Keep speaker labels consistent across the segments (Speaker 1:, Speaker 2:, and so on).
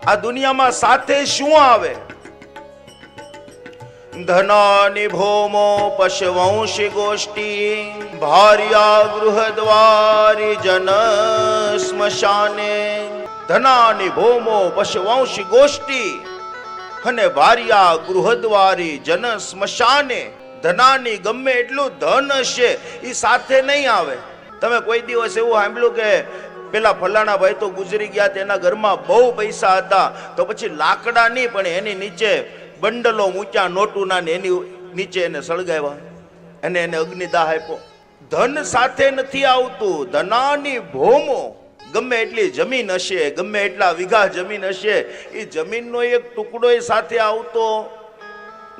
Speaker 1: આ દુનિયામાં સાથે શું આવે? ધનાની ભૌમો પશવંશી ગોષ્ઠી ભાર્યા ગૃહદ્વારી જન સ્મશાને. ધનાની ભૌમો પશવંશી ગોષ્ઠી અને ભાર્યા ગૃહદ્વારી જન સ્મશાને. ધનાની ગમે એટલું ધન હશે એ સાથે નહીં આવે. તમે કોઈ દિવસ એવું સાંભળ્યું કે પેલા ફલાણા ભાઈ તો ગુજરી ગયા, તેના ઘરમાં બહુ પૈસા હતા, તો પછી લાકડા નહીં પણ એની નીચે બંડલો મૂક્યા નોટુના ને એની નીચે એને સળગાવ્યા અને એને અગ્નિદાહ આપ્યો. ધન સાથે નથી આવતું. ધનાની ભૌમો, ગમે એટલી જમીન હશે, ગમે એટલા વીઘા જમીન હશે, એ જમીનનો એક ટુકડો સાથે આવતો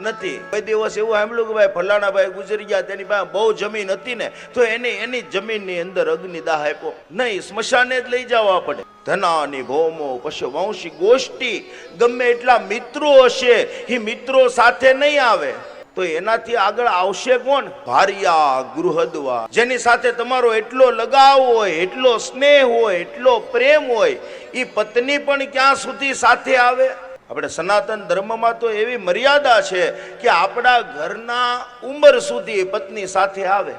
Speaker 1: નથી. કોઈ દિવસ એવું સાંભળ્યું કે ભાઈ ફલાણા ભાઈ ગુજરી ગયા, તેની પાસે બહુ જમીન હતી ને, તો એને એની જમીનની અંદર અગ્નિદાહ આપ્યો. નહીં, સ્મશાને જ લઈ જવા પડે. ધનાની ભૌમો પશવંશી ગોષ્ઠી, ગમે એટલા મિત્રો હશે, એ મિત્રો સાથે નહીં આવે. તો એનાથી આગળ આવશે કોણ? ભાર્યા ગૃહદ્વાર. જેની સાથે તમારો એટલો લગાવ હોય, એટલો સ્નેહ હોય, એટલો પ્રેમ હોય, એ પત્ની પણ ક્યાં સુધી સાથે આવે? આપણે સનાતન ધર્મમાં તો એવી મર્યાદા છે કે આપણા ઘરના ઉંમર સુધી પત્ની સાથે આવે,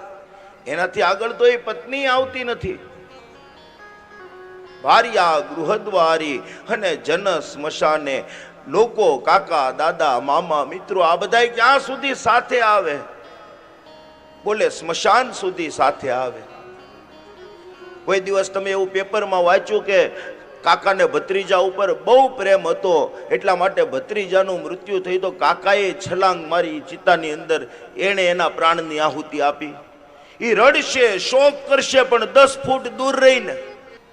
Speaker 1: એનાથી આગળ તો એ પત્ની આવતી નથી. ભાર્યા ગૃહદ્વારી અને જન સ્મશાને. લોકો, કાકા, દાદા, મામા, મિત્રો, આ બધા ક્યાં સુધી સાથે આવે? બોલે સ્મશાન સુધી સાથે આવે. કોઈ દિવસ તમે એવું પેપરમાં વાંચ્યું કે કાકાને ભત્રીજા ઉપર બહુ પ્રેમ હતો, એટલા માટે ભત્રીજાનું મૃત્યુ થઈ તો કાકાએ છલાંગ મારી ચિતાની અંદર, એણે એના પ્રાણની આહુતિ આપી. એ રડશે, શોક કરશે, પણ 10 ફૂટ દૂર રહીને.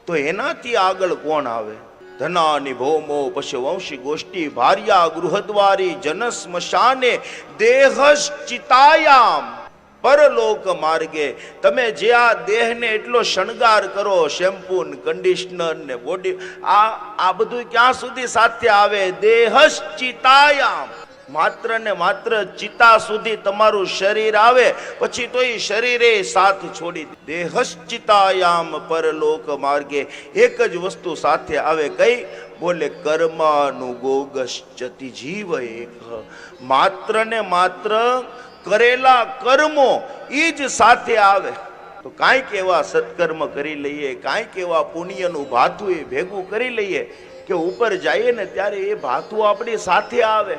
Speaker 1: તો એનાથી આગળ કોણ આવે? ધનાની ભૌમો પશવંશી ગોષ્ઠી ભાર્યા ગૃહદ્વારી જન સ્મશાને દેહશ્ચિતાયામ પરલોક માર્ગે. તમે જે આ દેહને એટલો શણગાર કરો, શેમ્પુ ને કન્ડિશનર ને બોડી, આ બધું ક્યાં સુધી સાથે આવે? દેહશ્ચિતાયામ. માત્ર ને માત્ર ચિતા સુધી તમારું શરીર આવે, પછી તો એ શરીરે સાથ છોડી દે. દેહશ્ચિતાયામ પરલોક માર્ગે. એક જ વસ્તુ સાથે આવે, કઈ? બોલે કર્માનુગોગશ્ચતિ જીવ એક. માત્ર ને માત્ર કરેલા કર્મો એ જ સાથે આવે. તો કાંઈક એવા સત્કર્મ કરી લઈએ, કાંઈક એવા પુણ્યનું ભાથું એ ભેગું કરી લઈએ કે ઉપર જઈએ ને ત્યારે એ ભાથું આપણી સાથે આવે.